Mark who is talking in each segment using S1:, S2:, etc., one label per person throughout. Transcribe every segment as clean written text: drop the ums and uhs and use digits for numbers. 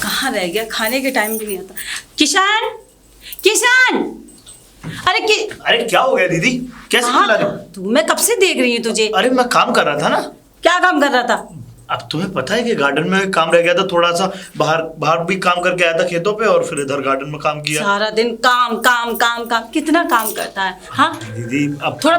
S1: कहाँ रह गया, खाने के टाइम भी नहीं आता। किशन, किशन,
S2: अरे क्या हो गया दीदी, कैसे चिल्ला रही हो?
S1: तू, मैं कब से देख रही हूँ तुझे।
S2: अरे मैं काम कर रहा था ना।
S1: क्या काम कर रहा था?
S2: अब तुम्हें पता है कि गार्डन में काम रह गया था थोड़ा सा, बाहर भी काम करके आया था खेतों पे, और फिर इधर गार्डन में काम किया।
S1: सारा दिन काम काम काम काम, कितना काम करता है। हाँ
S2: दीदी अब
S1: थोड़ा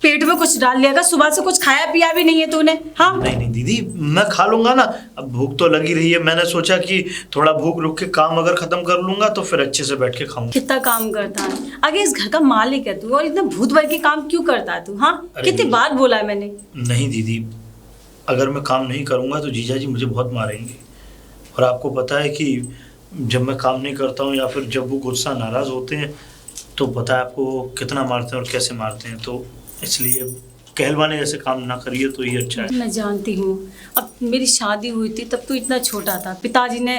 S1: पेट में कुछ डाल लिया, सुबह से कुछ खाया पिया भी नहीं है तूने। हाँ
S2: नहीं दीदी, मैं खा लूंगा ना, अब भूख तो लगी रही है। मैंने सोचा कि थोड़ा भूख रुक के काम अगर खत्म कर लूंगा तो फिर अच्छे से बैठ के खाऊंगा।
S1: कितना काम करता है, आगे इस घर का मालिक है तू, और इतना भूत भर के काम क्यों करता है तू। हाँ कितनी बार बोला है मैंने।
S2: नहीं दीदी, अगर मैं काम नहीं करूंगा तो जीजा जी मुझे बहुत मारेंगे, और आपको पता है कि जब मैं काम नहीं करता हूँ या फिर जब वो गुस्सा नाराज होते हैं तो पता है आपको कितना मारते हैं और कैसे मारते हैं। तो इसलिए कहलवाने जैसे काम ना करिए तो ये अच्छा है।
S1: मैं जानती हूँ, अब मेरी शादी हुई थी तब तो इतना छोटा था, पिताजी ने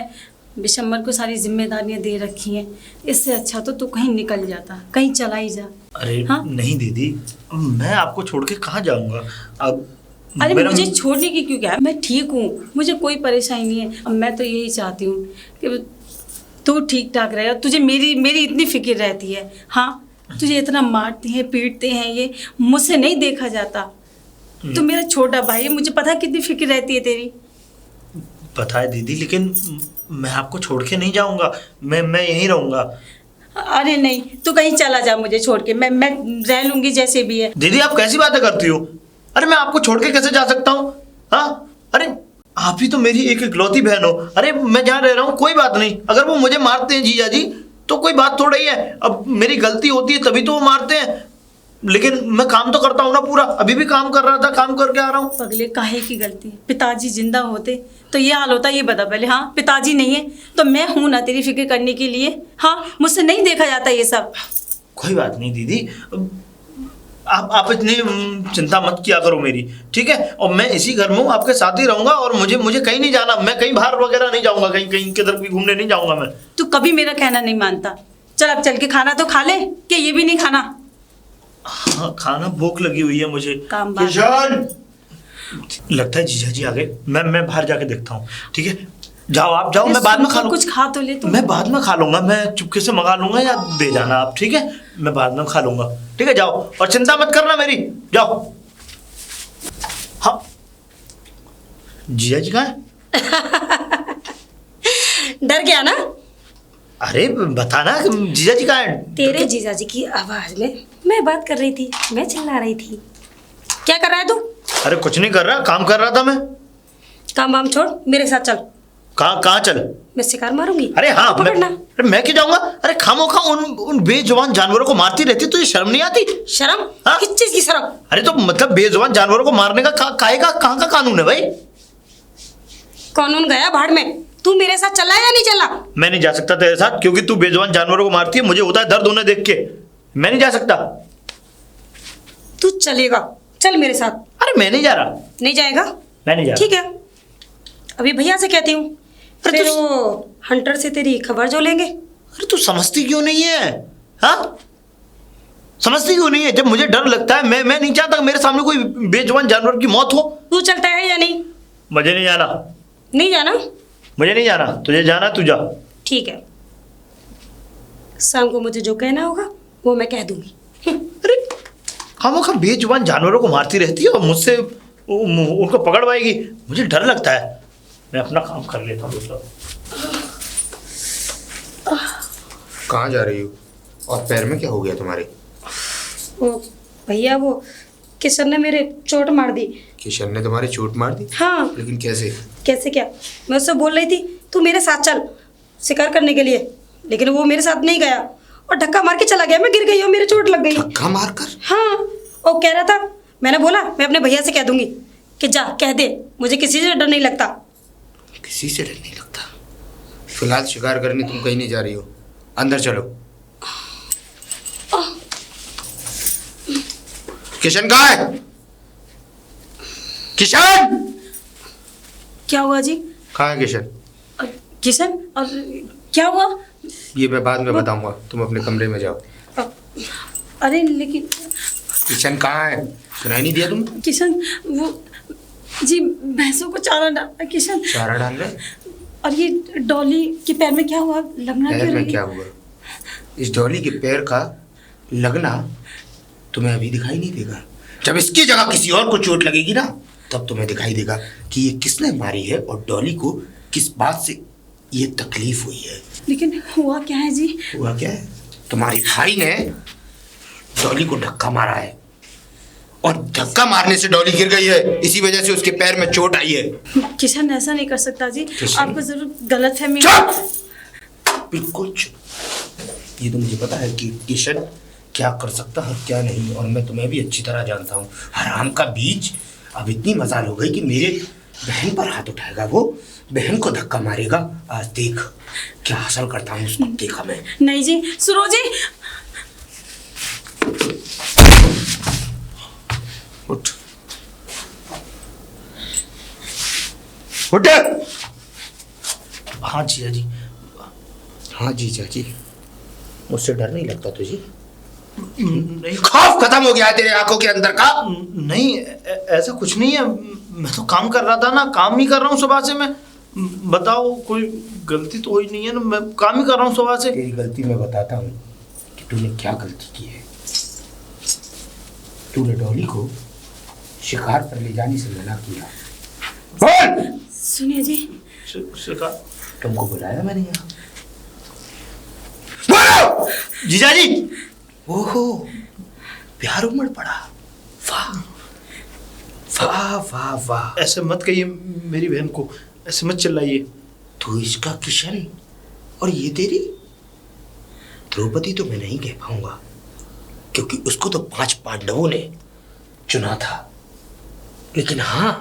S1: बिशम्बर को सारी जिम्मेदारियां दे रखी हैं। इससे अच्छा तो तू कहीं निकल जाता, कहीं चला ही जा।
S2: अरे
S1: हाँ?
S2: नहीं दीदी, मैं आपको छोड़ के कहाँ जाऊँगा। अब
S1: अरे मुझे छोड़ने की क्यों, क्या है, मैं ठीक हूँ, मुझे कोई परेशानी नहीं है। अब मैं तो यही चाहती हूँ कि तू ठीक ठाक रहे, तुझे मेरी इतनी फिक्र रहती है। हाँ तुझे इतना मारते हैं पीटते हैं, ये मुझसे नहीं देखा जाता। तू मेरा छोटा भाई है, मुझे पता है कितनी फिक्र रहती है तेरी।
S2: पता है दीदी, लेकिन मैं आपको छोड़ के नहीं जाऊंगा, मैं यहीं रहूंगा।
S1: अरे नहीं, तू कहीं चला जा मुझे छोड़ के, मैं रह लूंगी जैसे भी है।
S2: दीदी आप कैसी बातें करती हो? अरे मैं आपको छोड़ के कैसे जा सकता हूँ? हाँ अरे आप ही तो मेरी एक इकलौती बहन हो। अरे मैं जहाँ रह रहा हूँ कोई बात नहीं, अगर वो मुझे मारते हैं जीजा जी तो कोई बात थोड़ा ही है। अब मेरी गलती होती है तभी तो वो मारते हैं, लेकिन मैं काम तो करता हूँ ना पूरा। अभी भी काम कर रहा था, काम करके आ रहा हूँ।
S1: पगले काहे की गलती है, पिताजी जिंदा होते तो ये हाल होता, ये बता पहले। हाँ पिताजी नहीं है तो मैं हूं ना तेरी फिक्र करने के लिए। हाँ मुझसे नहीं देखा जाता ये सब।
S2: कोई बात नहीं दीदी, आप इतनी चिंता मत किया करो मेरी, ठीक है? और मैं इसी घर में हूँ, आपके साथ ही रहूंगा, और मुझे कहीं नहीं जाना। मैं कहीं बाहर वगैरह नहीं जाऊंगा, कहीं किधर भी घूमने नहीं जाऊंगा मैं।
S1: तू कभी मेरा कहना नहीं मानता। चल अब चल के खाना तो खा ले, कि ये भी नहीं खाना?
S2: हाँ खाना, भूख लगी हुई है मुझे।
S1: काम
S2: किशन, लगता है जीजा जी आ गए। मैं बाहर जाके देखता हूँ, ठीक है? जाओ आप जाओ, मैं बाद में खा लूंगा।
S1: कुछ खा तो ले तू।
S2: मैं बाद में खा लूंगा, मैं चुपके से मंगा लूंगा या दे जाना आप, ठीक है? मैं बाद में खा लूंगा, ठीक है? जाओ और चिंता मत करना मेरी, जाओ। हाँ जीजा जी कहाँ है?
S1: डर गया ना?
S2: अरे बताना जीजा जी कहाँ है?
S1: तेरे जीजा जी की आवाज में मैं बात कर रही थी, मैं चिल्ला रही थी। क्या कर रहा है तू?
S2: अरे कुछ नहीं कर रहा, काम कर रहा था मैं।
S1: काम वाम छोड़, मेरे साथ चल।
S2: कहाँ चल?
S1: मैं शिकार मारूंगी।
S2: अरे हाँ
S1: पकड़ना।
S2: मैं क्यों जाऊंगा? अरे खामोखा उन बेजुबान जानवरों को मारती रहती, तुझे शर्म नहीं आती?
S1: शर्म?
S2: हाँ?
S1: किस चीज की शर्म?
S2: अरे तो मतलब बेजुबान जानवरों को मारने का कहाँ का कानून है भाई?
S1: कानून गया भाड़ में। तू मेरे साथ चला या नहीं चला?
S2: मैं नहीं जा सकता तेरे साथ, क्योंकि तू बेजुबान जानवरों को मारती है, मुझे होता है दर्द उन्हें देख के। मैं नहीं जा सकता।
S1: तू चलेगा, चल मेरे साथ।
S2: अरे मैं नहीं जा रहा।
S1: नहीं जाएगा?
S2: मैं नहीं जा रहा।
S1: ठीक है, अभी भैया से कहती हूँ, फिर वो हंटर से तेरी खबर जो लेंगे।
S2: अरे तू समझती क्यों नहीं है? हाँ समझती क्यों नहीं है? जब मुझे डर लगता है, मैं नहीं चाहता मेरे सामने कोई बेजुबान जानवर की मौत हो।
S1: तू चलता है या नहीं?
S2: मुझे नहीं जाना।
S1: नहीं जाना?
S2: मुझे नहीं जाना, तुझे जाना तू जा। ठीक
S1: है, शाम को मुझे जो कहना होगा वो मैं कह दूंगी।
S2: अरे खामोखा बेजुबान जानवरों को मारती रहती है और मुझसे उनको पकड़ पाएगी। मुझे डर लगता है, मैं अपना काम कर लेता हूँ।
S3: कहाँ जा रही हो? और पैर में क्या हो गया तुम्हारे?
S1: वो भैया, वो किशन ने मेरे चोट मार दी।
S3: किशन ने तुम्हारी चोट मार दी?
S1: हाँ।
S3: लेकिन कैसे?
S1: कैसे क्या, मैं उससे बोल रही थी तू मेरे साथ चल शिकार करने के लिए, लेकिन वो मेरे साथ नहीं गया और धक्का मार के चला गया। मैं गिर गई और मेरी चोट लग गई।
S3: धक्का मार कर?
S1: हाँ, और कह रहा था, मैंने बोला मैं अपने भैया से कह दूंगी कि जा कह दे, मुझे किसी से डर नहीं लगता।
S3: किसी से डर नहीं लगता? फिलहाल शिकार करने तुम कहीं नहीं जा रही हो, अंदर चलो। किशन कहाँ है? किशन!
S1: क्या हुआ जी?
S3: कहाँ है किशन?
S1: किशन, और क्या हुआ?
S3: ये मैं बाद में बताऊंगा, तुम अपने कमरे में जाओ।
S1: अरे लेकिन
S3: किशन कहाँ है? सुनाई नहीं दिया तुम?
S1: किशन, वो जी भैंसों को चारा डालना। किशन
S3: चारा डाल रहे?
S1: और ये डॉली के पैर में क्या हुआ, लगना
S3: पैर
S1: क्यों
S3: में
S1: रही?
S3: क्या हुआ? इस डॉली के पैर का लगना तुम्हें अभी दिखाई नहीं देगा। जब इसकी जगह किसी और को चोट लगेगी ना, तब तुम्हें दिखाई देगा कि ये किसने मारी है और डॉली को किस बात से ये तकलीफ हुई है।
S1: लेकिन हुआ क्या है जी?
S3: हुआ क्या है? तुम्हारे भाई ने डॉली को धक्का मारा है और धक्का मारने से डॉली गिर गई है, इसी वजह से उसके पैर में चोट आई है।
S1: किशन ऐसा नहीं कर सकता जी,
S3: किशन?
S1: आपको जरूर गलत है।
S3: चुप! बिल्कुल चुप। ये तो मुझे पता है कि किशन क्या कर सकता है क्या नहीं, और मैं तुम्हें भी अच्छी तरह जानता हूँ। हराम का बीज, अब इतनी मजाल हो गई कि मेरे बहन पर हाथ उठाएगा, वो बहन को धक्का मारेगा। आज देख क्या हासिल करता हूँ उसको, देखा मैं।
S1: नहीं जी, सुनो जी।
S3: उठ उठ।
S2: हाँ जीजा जी।
S3: हाँ जीजा जी, मुझसे डर नहीं लगता तुझे?
S2: नहीं
S3: खौफ खत्म हो गया है तेरे आंखों के अंदर का?
S2: नहीं, ऐसा कुछ नहीं है। मैं तो काम कर रहा था ना, काम ही कर रहा हूँ सुबह से मैं। बताओ, कोई गलती तो हुई नहीं है ना, मैं काम ही कर रहा हूँ सुबह से।
S3: तेरी गलती मैं बताता हूँ कि तूने क्या गलती की है। तूने डॉली को शिकार पर ले जाने से मना किया। बोल!
S1: सुनिए जी,
S2: शिकार?
S3: तुमको बुलाया मैंने यहाँ। बोलो!
S2: जीजा जी।
S3: ओहो, प्यार उमड़ पड़ा। वाह वाह वाह वाह।
S2: ऐसे मत कहिए मेरी बहन को, ऐसे मत चिल्लाइए।
S3: तू इसका किशन और ये तेरी द्रौपदी तो मैं नहीं कह पाऊंगा, क्योंकि उसको तो 5 पांडवों ने चुना था। लेकिन हाँ,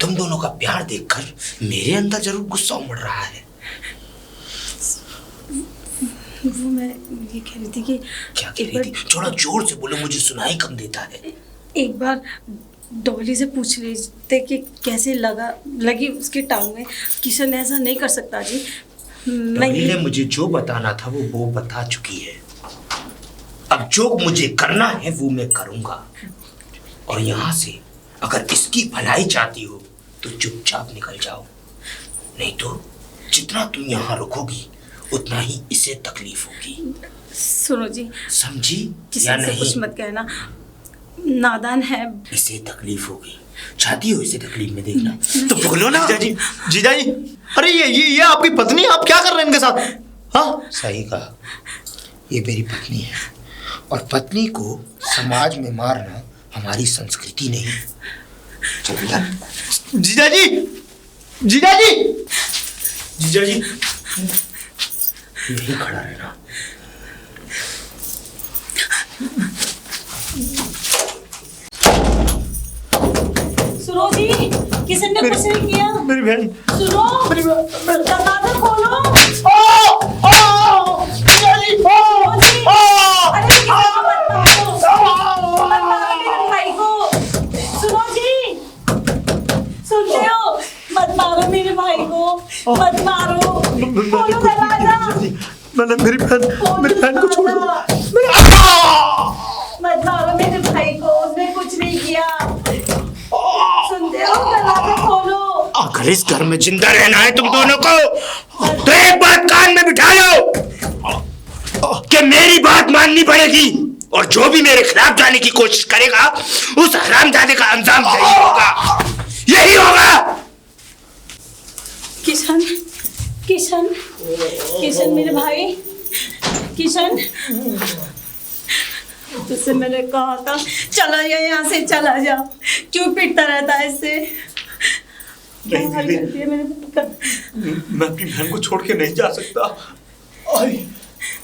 S3: तुम दोनों का प्यार देखकर मेरे अंदर जरूर गुस्सा उमड़ रहा है।
S1: वो मैं ये कह रही थी कि
S3: क्या कह रही थी? थोड़ा जोर से बोलो, मुझे सुनाई कम देता है।
S1: एक बार डॉली से पूछ लेते कि कैसे लगी उसके टांग में। किशन ऐसा नहीं कर सकता जी।
S3: डॉली ने मुझे जो बताना था वो बता चुकी है। अब जो मुझे करना है वो मैं करूंगा, और यहाँ से अगर इसकी भलाई चाहती हो तो चुपचाप निकल जाओ, नहीं तो जितना तुम यहाँ रुकोगी उतना ही इसे तकलीफ होगी।
S1: सुनो जी,
S3: समझी
S1: किसी
S3: या
S1: से
S3: नहीं?
S1: कुछ मत कहना, नादान है।
S3: इसे तकलीफ होगी, चाहती हो इसे तकलीफ में देखना तो बोलो ना।
S2: जीजा जी, जीजा जी, अरे ये आपकी पत्नी, आप क्या कर रहे हैं इनके साथ? हाँ,
S3: सही कहा, ये मेरी पत्नी है, और पत्नी को समाज में मारना हमारी संस्कृति नहीं। चल यार।
S2: जीजा जी, जीजा जी, जीजा जी।
S3: यही खड़ा रहना।
S1: सुनो जी, किसी ने कुछ नहीं किया।
S2: मेरी बहन,
S1: सुनो,
S2: मेरी बहन।
S1: दरवाजा खोलो।
S2: जीजा जी,
S1: अरे किसी को मत मारो, मत मारो मेरे भाई को। सुनो जी, सुनते हो? मत मारो मेरे भाई को, मत मारो। खोलो दरवाजा।
S2: मैंने मेरी बहन को छोड़ दो।
S1: मत मारो मेरे भाई को, उसने कुछ नहीं किया। सुनते हो? दरवाजा खोलो।
S3: अगर इस घर में जिंदा रहना है तुम दोनों को, तो एक बात कान में बिठा लो कि मेरी बात माननी पड़ेगी, और जो भी मेरे खिलाफ जाने की कोशिश करेगा उस हरामजादे का अंजाम यही होगा, यही होगा।
S1: किशन, किशन, किशन मेरे भाई, किशन, तुझसे मैंने कहा था चला जा, यहाँ से चला जा। क्यों पिटता रहता है इससे? क्या हाल कर दिया मेरे पुत्र का?
S2: मैं अपनी बहन को छोड़ के नहीं जा सकता। आई,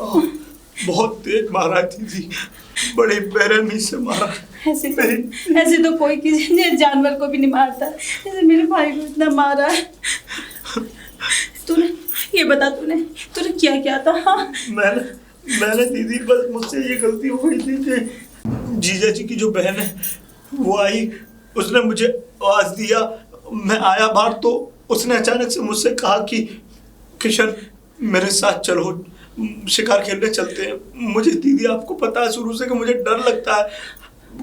S2: बहुत तेज मारा थी जी, बड़े बेरहमी से मारा।
S1: ऐसे तो कोई किसी जानवर को भी नहीं मारता, ऐसे मेरे भाई को इतना मारा। तूने ये बता, तूने क्या था? हाँ,
S2: मैंने दीदी, बस मुझसे ये गलती हुई थी कि जीजा जी की जो बहन है वो आई, उसने मुझे आवाज दिया, मैं आया बाहर, तो उसने अचानक से मुझसे कहा कि किशन मेरे साथ चलो, शिकार खेलने चलते हैं। मुझे दीदी, आपको पता है शुरू से कि मुझे डर लगता है,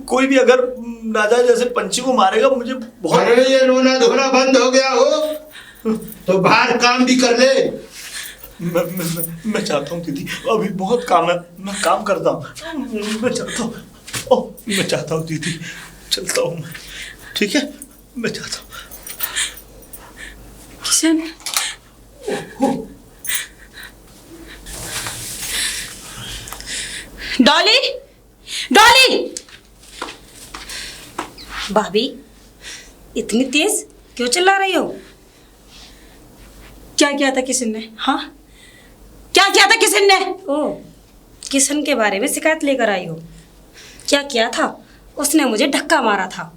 S2: कोई भी अगर नाजायज जैसे पंछी को मारेगा मुझे बहुत।
S3: अरे ये रोना धोना बंद हो गया हो, तो बाहर काम भी कर ले।
S2: मैं चाहता हूँ दीदी, अभी बहुत काम है, मैं काम करता हूँ। मैं चाहता हूँ दीदी, चलता हूँ मैं, ठीक है? मैं चाहता हूँ।
S1: किशन, डॉली, डॉली।
S4: भाभी इतनी तेज क्यों चिल्ला रही हो?
S1: क्या किया था किशन ने? हाँ, क्या किया था किशन ने?
S4: ओ, किशन के बारे में शिकायत लेकर आई हो? क्या किया था? उसने मुझे धक्का मारा था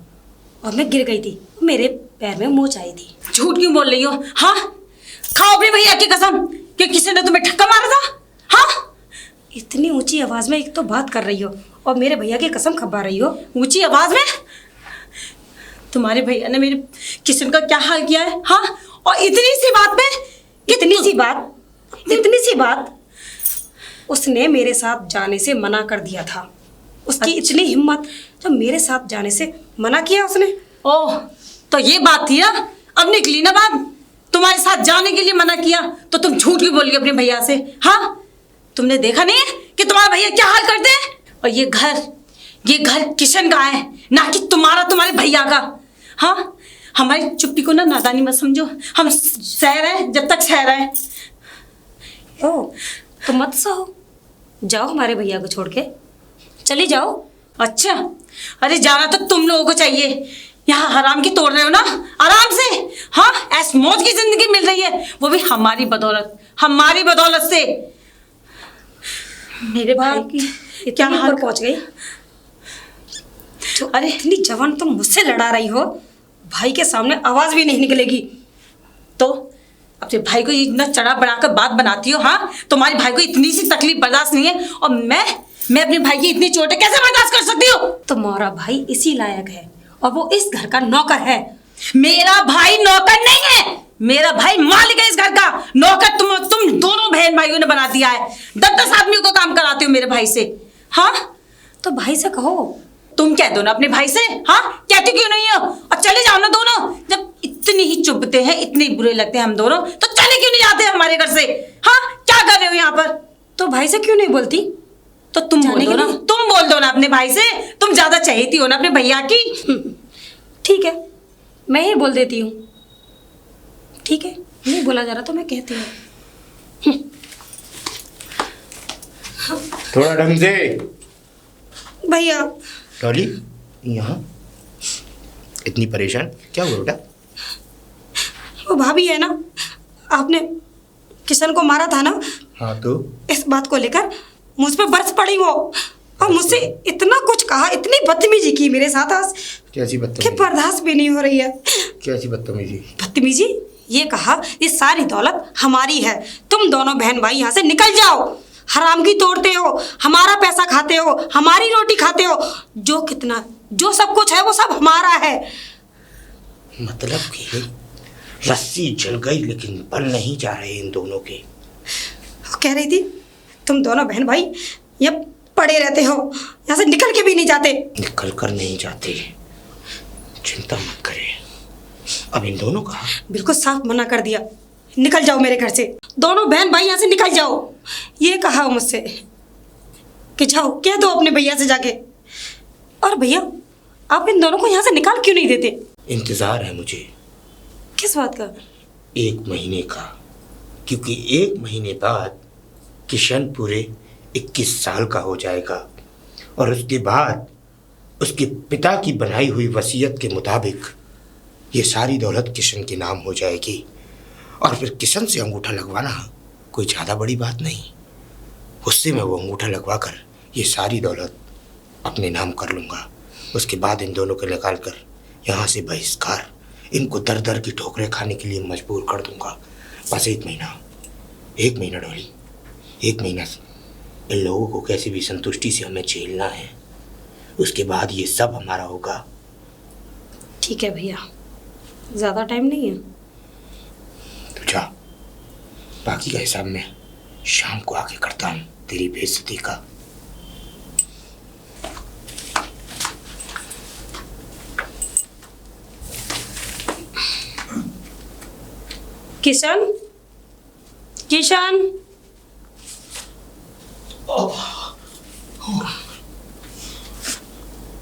S4: और मैं गिर गई थी, मेरे पैर में मोच आई थी।
S1: झूठ क्यों बोल रही हो? हाँ, खाओ अपने भैया की कसम कि किशन ने तुम्हें धक्का मारा था। हाँ,
S4: इतनी ऊंची आवाज में एक तो बात कर रही हो और मेरे भैया की कसम खबा रही हो।
S1: ऊंची आवाज में? तुम्हारे भैया ने मेरे किशन का क्या हाल किया है? हाँ, और इतनी सी बात में?
S4: इतनी सी बात उसने मेरे साथ जाने से मना कर दिया था। उसकी इतनी हिम्मत, जब मेरे साथ जाने से मना किया उसने।
S1: ओह, तो ये बात थी ना? अब निकली ना बात? तुम्हारे साथ जाने के लिए मना किया तो तुम झूठ क्यों बोल रही अपने भैया से? हाँ, तुमने देखा नहीं है कि तुम्हारे भैया क्या हाल करते हैं? और ये घर किशन का है, ना कि तुम्हारे भैया का। हाँ, हमारी चुप्पी को ना नादानी मत समझो। हम सह रहे हैं जब तक सह रहे हैं।
S4: ओ, तो मत सहो, जाओ हमारे भैया को छोड़ के चली जाओ।
S1: अच्छा, अरे जाना तो तुम लोगों को चाहिए। यहाँ हराम की तोड़ रहे हो ना आराम से। हाँ, ऐस मौज की जिंदगी मिल रही है, वो भी हमारी बदौलत से। मेरे भाई की
S4: क्या हाल पहुंच गई? अरे इतनी जवान तुम मुझसे लड़ा रही हो, भाई के सामने आवाज भी नहीं निकलेगी।
S1: तो अपने भाई को इतना चढ़ा बढ़ाकर बात बनाती हो। हाँ, तुम्हारे भाई को इतनी सी तकलीफ बर्दाश्त नहीं है और मैं अपने भाई की इतनी चोटें कैसे बर्दाश्त कर सकती हूँ?
S4: तुम्हारा भाई इसी लायक है और वो इस घर का नौकर है।
S1: मेरा भाई नौकर नहीं है, मेरा भाई मालिक है इस घर का। नौकर तुम दोनों बहन भाइयों ने बना दिया है। 10-10 आदमियों को काम कराते हो मेरे भाई से। हाँ,
S4: तो भाई से कहो।
S1: तुम कह दो ना अपने भाई से। हाँ, कहती क्यों नहीं हो? और चले जाओ ना दोनों। जब इतनी ही चुभते हैं, इतने बुरे लगते हैं हम दोनों, तो चले क्यों नहीं जाते हमारे घर से? हाँ, क्या कर रहे हो यहाँ पर?
S4: तो भाई से क्यों नहीं बोलती?
S1: तो तुम बोल दो ना अपने भाई से। तुम ज्यादा चाहती हो ना अपने भैया की।
S4: ठीक है, मैं ही बोल देती हूँ। ठीक है, नहीं बोला जा रहा तो मैं कहती हूँ।
S3: थोड़ा ढंग से।
S4: भैया।
S3: डॉली, यहाँ इतनी परेशान क्या हुआ बेटा?
S4: वो भाभी है ना, आपने किशन को मारा था ना।
S3: हाँ, तो
S4: इस बात को लेकर मुझ पे बरस पड़ी वो और मुझसे इतना कुछ कहा, इतनी बदतमीजी की मेरे साथ आज
S3: कैसी
S4: कि
S3: बदतमीजी?
S4: बर्दाश्त भी नहीं हो रही है।
S3: कैसी बदतमीजी?
S4: बदतमीजी ये कहा, ये सारी दौलत हमारी है, तुम दोनों बहन भाई यहाँ से निकल जाओ। हराम की तोड़ते हो, हमारा पैसा खाते हो, हमारी रोटी खाते हो, जो सब कुछ है वो सब हमारा है।
S3: मतलब कि रस्सी जल गई लेकिन बल नहीं जा रहे इन दोनों के।
S4: कह रही थी तुम दोनों बहन भाई ये पड़े रहते हो, यहाँ से निकल के भी नहीं जाते।
S3: निकल कर नहीं जाते, चिंता मत करे। अब इन दोनों का
S4: बिल्कुल साफ मना कर दिया, निकल जाओ मेरे घर से, दोनों बहन भाई यहाँ से निकल जाओ। ये कहा मुझसे कि जाओ कह दो अपने भैया से जाके। और भैया आप इन दोनों को यहाँ से निकाल क्यों नहीं देते?
S3: इंतजार है मुझे।
S4: किस बात का?
S3: 1 महीने का, क्योंकि 1 महीने बाद किशन पूरे 21 साल का हो जाएगा और उसके बाद उसके पिता की बनाई हुई वसीयत के मुताबिक ये सारी दौलत किशन के नाम हो जाएगी। और फिर किशन से अंगूठा लगवाना कोई ज़्यादा बड़ी बात नहीं, उससे मैं वो अंगूठा लगवा कर ये सारी दौलत अपने नाम कर लूँगा। उसके बाद इन दोनों को निकाल कर यहाँ से बहिष्कार, इनको दर दर की ठोकरें खाने के लिए मजबूर कर दूँगा। बस 1 महीना डॉली, 1 महीना इन लोगों को कैसे भी संतुष्टि से हमें झेलना है, उसके बाद ये सब हमारा होगा।
S4: ठीक है भैया, ज़्यादा टाइम नहीं है।
S3: तो जा, बाकी का हिसाब मैं शाम को आके करता हूँ तेरी बेइज्जती का।
S4: किशन, किशन,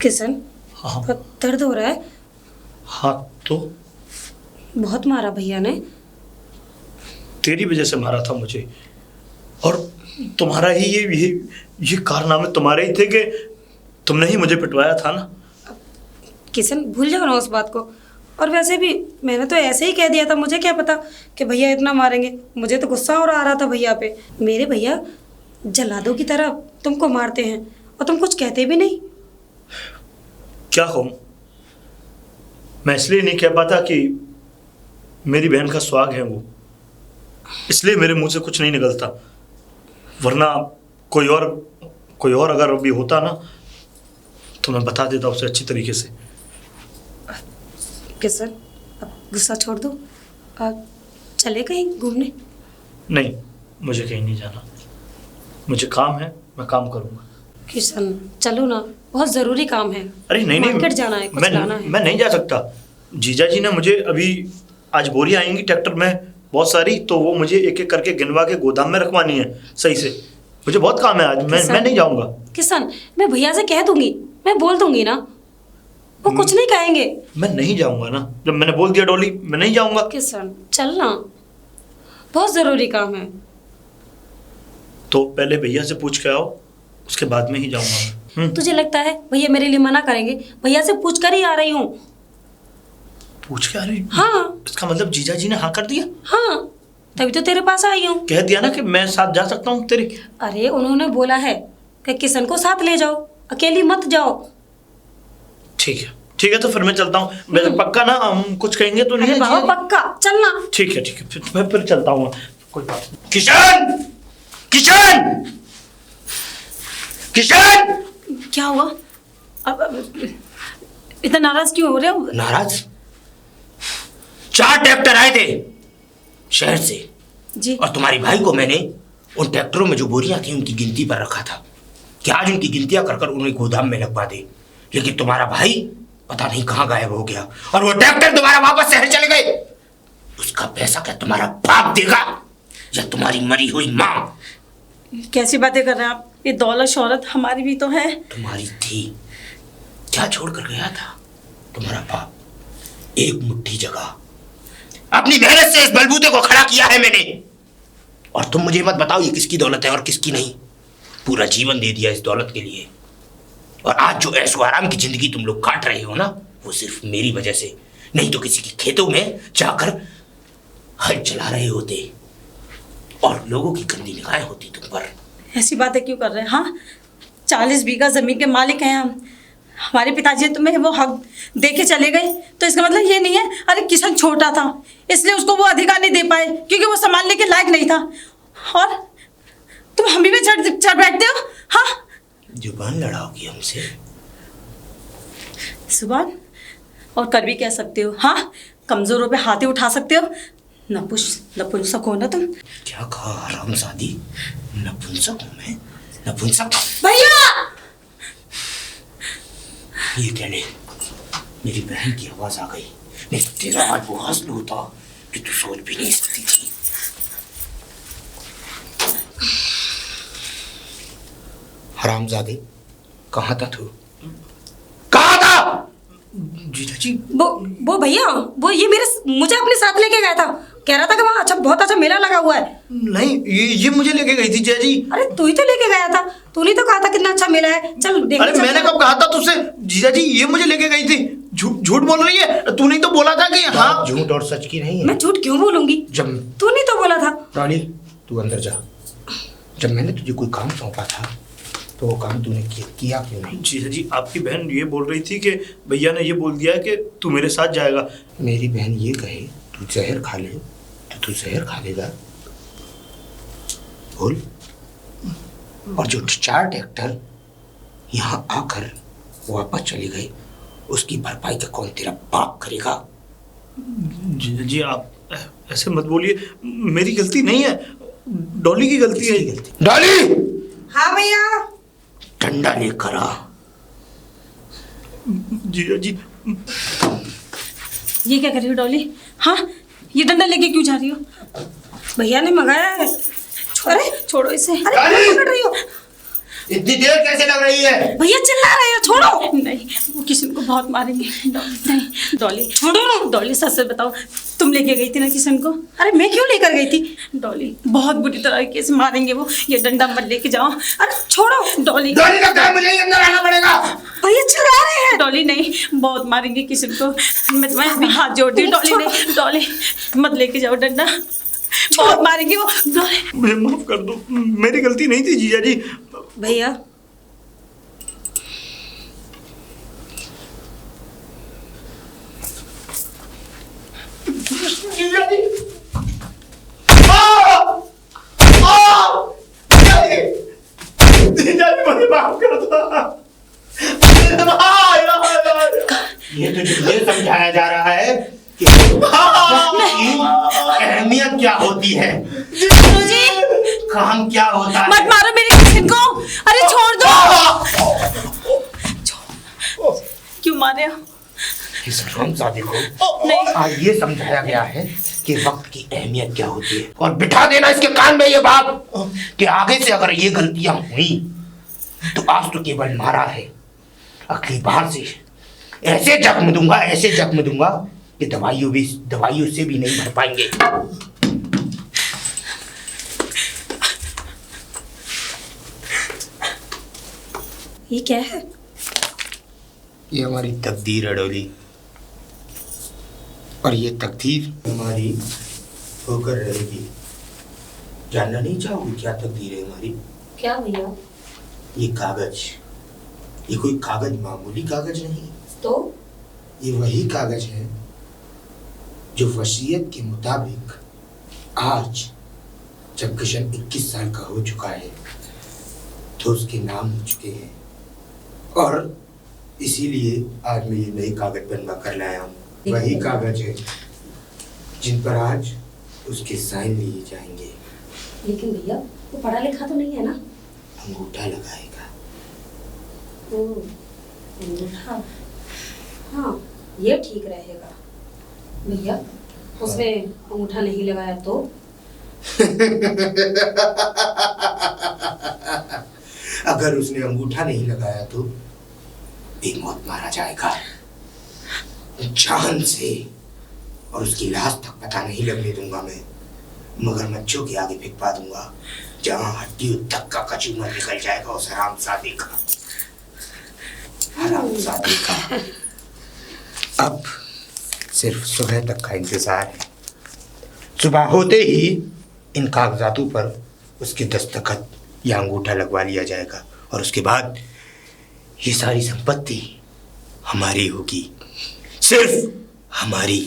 S4: किशन,
S2: हाँ
S4: बहुत दर्द हो रहा है।
S2: हाँ, तो
S4: बहुत मारा भैया ने।
S2: तेरी वजह से मारा था मुझे, और तुम्हारा ही ये कारनामे तुम्हारे ही थे कि तुमने ही मुझे पिटवाया था ना।
S4: किशन, भूल जाओ ना उस बात को। और वैसे भी मैंने तो ऐसे ही कह दिया था, मुझे क्या पता कि भैया इतना मारेंगे। मुझे तो गुस्सा और आ रहा था भैया पे। मेरे भैया जल्लादों की तरह तुमको मारते हैं और तुम कुछ कहते भी नहीं।
S2: क्या कहूँ, मैं इसलिए नहीं कह पाता कि मेरी बहन का सुहाग है वो, इसलिए मेरे मुंह से कुछ नहीं निकलता। वरना कोई और अगर अभी होता ना तो मैं बता देता उसे अच्छी तरीके से।
S4: किशन, अब गुस्सा छोड़ दो। अब चले कहीं घूमने?
S2: नहीं, मुझे कहीं नहीं जाना, मुझे काम है, मैं काम करूँगा।
S4: किशन चलो ना, बहुत ज़रूरी काम है।
S2: अरे नहीं
S4: मार्केट जाना है, कुछ लाना है।
S2: मैं नहीं जा सकता। जीजा जी ने मुझे अभी आज बोरियां आएंगी ट्रैक्टर में बहुत सारी, तो वो मुझे एक एक करके गिनवा के गोदाम में रखवानी है सही से। मुझे बहुत काम है आज, मैं नहीं जाऊंगा।
S4: किशन, मैं भैया से कह दूंगी, मैं बोल दूंगी ना, वो कुछ नहीं कहेंगे।
S2: मैं नहीं जाऊंगा ना, जब मैंने बोल दिया डॉली मैं नहीं जाऊंगा।
S4: किशन चल ना, बहुत ज़रूरी काम है।
S2: तो पहले भैया से पूछ के आओ, उसके बाद में ही जाऊंगा।
S4: तुझे लगता है भैया मेरे लिए मना करेंगे? भैया से पूछ कर ही आ रही हूँ।
S2: पूछ के आ रही?
S4: हाँ।
S2: इसका मतलब जीजा जी ने हाँ कर दिया?
S4: हाँ, तभी तो तेरे पास आई हूँ।
S2: कह दिया ना कि मैं साथ जा सकता हूँ तेरे।
S4: अरे उन्होंने बोला है कि किशन को साथ ले जाओ, अकेली मत जाओ।
S2: ठीक है, तो फिर मैं चलता हूँ। वैसे पक्का ना, हम कुछ कहेंगे तो नहीं?
S4: अरे बाबा पक्का चलना।
S2: ठीक है, फिर चलता हूँ, कोई बात नहीं।
S3: किशन, किशन, किशन!
S1: क्या हुआ? अब इतना नाराज क्यों हो रहे हो?
S3: नाराज? 4 ट्रैक्टर आए थे शहर से
S1: जी।
S3: और तुम्हारी भाई को मैंने उन ट्रैक्टरों में जो बोरियां थी उनकी गिनती पर रखा था कि आज उनकी गिनतियां कर उन्हें गोदाम में लगवा दे। लेकिन तुम्हारा भाई पता नहीं कहां गायब हो गया और वो ट्रैक्टर दोबारा वापस शहर चले गए। उसका पैसा क्या तुम्हारा बाप देगा या तुम्हारी मरी हुई माँ?
S1: कैसी बातें कर रहे हैं आप? ये दौलत शौहरत हमारी भी तो है।
S3: तुम्हारी थी, क्या छोड़ कर गया था तुम्हारा बाप? एक मुट्ठी जगह अपनी मेहनत से इस बलबूते को खड़ा किया है मैंने। और तुम मुझे मत बताओ ये किसकी दौलत है और किसकी नहीं। पूरा जीवन दे दिया इस दौलत के लिए। और आज जो ऐशो आराम की जिंदगी तुम लोग काट रहे हो ना, वो सिर्फ मेरी वजह से। नहीं तो किसी के खेतों में जाकर हल चला रहे होते और लोगों की गंदी निगाहें होती तुम पर।
S1: ऐसी बातें क्यों कर रहे हैं? हाँ, 40 बीघा जमीन के मालिक हैं हम। हमारे पिताजी तुम्हें वो हक दे के चले गए, तो इसका मतलब ये नहीं है। अरे किशन छोटा था इसलिए उसको वो अधिकार नहीं दे पाए, क्योंकि वो संभालने के लायक नहीं था। और तुम हम भी चढ़ बैठते हो। हाँ,
S3: जुबान लड़ाओगी हमसे?
S1: सुभान, और कर भी कह सकते हो। हाँ, कमजोरों पे हाथ ही उठा सकते हो। नपुंसक हो ना तुम।
S3: क्या कहा हरामजादी? नपुंसक हूं मैं? नपुंसक?
S1: भैया!
S3: ये क्या ले? मेरी बहन की आवाज आ गई। नहीं तो तेरा आज वो हासिल होता कि तू सोच भी नहीं सकती थी। हरामजादे, कहाँ था तू? कहाँ था?
S2: जीजा जी,
S4: वो भैया, वो ये मुझे अपने साथ लेके गया था। कह रहा था कि वहाँ बहुत अच्छा मेला लगा हुआ है।
S2: नहीं, ये मुझे लेके गई थी जीजा जी।
S4: अरे तू ही तो लेके गया था। तूने तो कहा था कितना अच्छा मेला है, चल देख।
S2: अरे मैंने कब कहा था तुझसे? जीजा जी ये मुझे लेके गई थी। झूठ बोल रही है। तूने तो बोला था कि हाँ।
S3: झूठ और सच की नहीं है।
S4: मैं झूठ क्यों बोलूंगी?
S3: जब
S4: तूने तो बोला था।
S3: रानी, तू अंदर जा। जब मैंने तुझे कोई काम सौंपा था तो वो काम तूने किया क्यों नहीं?
S2: जीजा जी, आपकी बहन ये बोल रही थी कि भैया ने ये बोल दिया है कि तू मेरे साथ जाएगा।
S3: मेरी बहन ये कहे तू जहर खा ले तो तू जहर खा लेगा? बोल। और जो 4 ट्रैक्टर यहाँ आकर वापस चले गए उसकी भरपाई का कौन तेरा बाप करेगा?
S2: जीजा जी आप ऐसे मत बोलिए, मेरी गलती नहीं है, डॉली की गलती है।
S3: डॉली!
S4: हाँ भैया।
S3: ठंडा लेकर आ।
S2: जीजा जी,
S1: ये क्या कर रही हो डॉली? हाँ, ये डंडा लेके क्यों जा रही हो?
S4: भैया ने मंगाया है। अरे
S1: छोड़ो इसे।
S4: अरे
S3: अरे!
S4: क्या पकड़ रही हो?
S3: इतनी देर कैसे लग रही है?
S4: भैया चिल्ला रहे हो, छोड़ो।
S1: नहीं, वो किशन को बहुत मारेंगे। नहीं डॉली,
S4: छोड़ो ना।
S1: डॉली सच सच बताओ, तुम लेके गई थी ना किशन को?
S4: अरे मैं क्यों लेकर गई थी?
S1: डॉली बहुत बुरी तरीके से मारेंगे वो, ये डंडा मत लेके जाओ।
S4: अरे छोड़ो।
S1: डॉली
S3: डॉली लगता है मुझे अंदर आना पड़ेगा।
S4: भैया चिल्ला रहे हैं।
S1: डॉली नहीं, बहुत मारेंगे किशन को। मैं तुम्हें हाथ जोड़ती हूँ। डॉली नहीं, डॉली मत लेके जाओ डंडा, बहुत मारेंगे वो। डॉली
S2: मुझे माफ कर दो, मेरी गलती नहीं थी जीजा जी।
S4: भैया
S2: जीजा जी। जीजा जी मुझे माफ कर दो।
S3: ये तुझे ये समझाया जा रहा है कि वक्त की अहमियत क्या होती है,
S1: जी
S3: काम क्या होता है।
S1: मत मारो मेरे किशन को। अरे छोड़ दो। क्यों मारे हो?
S3: इस हरामजादे को
S1: नहीं।
S3: आज ये समझाया गया है कि वक्त की अहमियत क्या होती है, और बिठा देना इसके कान में ये बात कि आगे से अगर ये गलतियां हुई तो आज तो केवल मारा है, अगली बार से ऐसे जख्म दूंगा कि दवाइयों से भी नहीं भर पाएंगे।
S4: ये क्या है?
S3: ये हमारी तकदीर है डोली, और ये तकदीर हमारी होकर रहेगी। जानना नहीं चाहोगी क्या तकदीर है हमारी?
S4: क्या भैया?
S3: ये कागज, ये कोई कागज मामूली कागज नहीं,
S4: तो
S3: ये वही कागज है जो वसीयत के मुताबिक आज जब किशन 21 साल का हो चुका है तो उसके नाम हो चुके हैं, और इसीलिए आज मैं ये नई कागज बनवा कर लाया हूँ। वही कागज है जिन पर आज उसके साइन लिए जाएंगे।
S4: लेकिन भैया वो पढ़ा लिखा तो नहीं है ना?
S3: अंगूठा लगाएगा।
S4: ओह, अंगूठा। हाँ ये ठीक रहेगा। भैया उसने अंगूठा नहीं लगाया तो?
S3: अगर उसने अंगूठा नहीं लगाया तो बेमौत मारा जाएगा, जान से, और उसकी लाश तक पता नहीं लगने दूंगा मैं। मगरमच्छों के आगे फेंकवा दूंगा, जहां हड्डियों तक का कचूमर निकल जाएगा उस हरामजादे का। अब सिर्फ सुबह तक का इंतजार है। सुबह होते ही इन कागजातों पर उसके दस्तखत या अंगूठा लगवा लिया जाएगा, और उसके बाद ये सारी संपत्ति हमारी होगी, सिर्फ हमारी।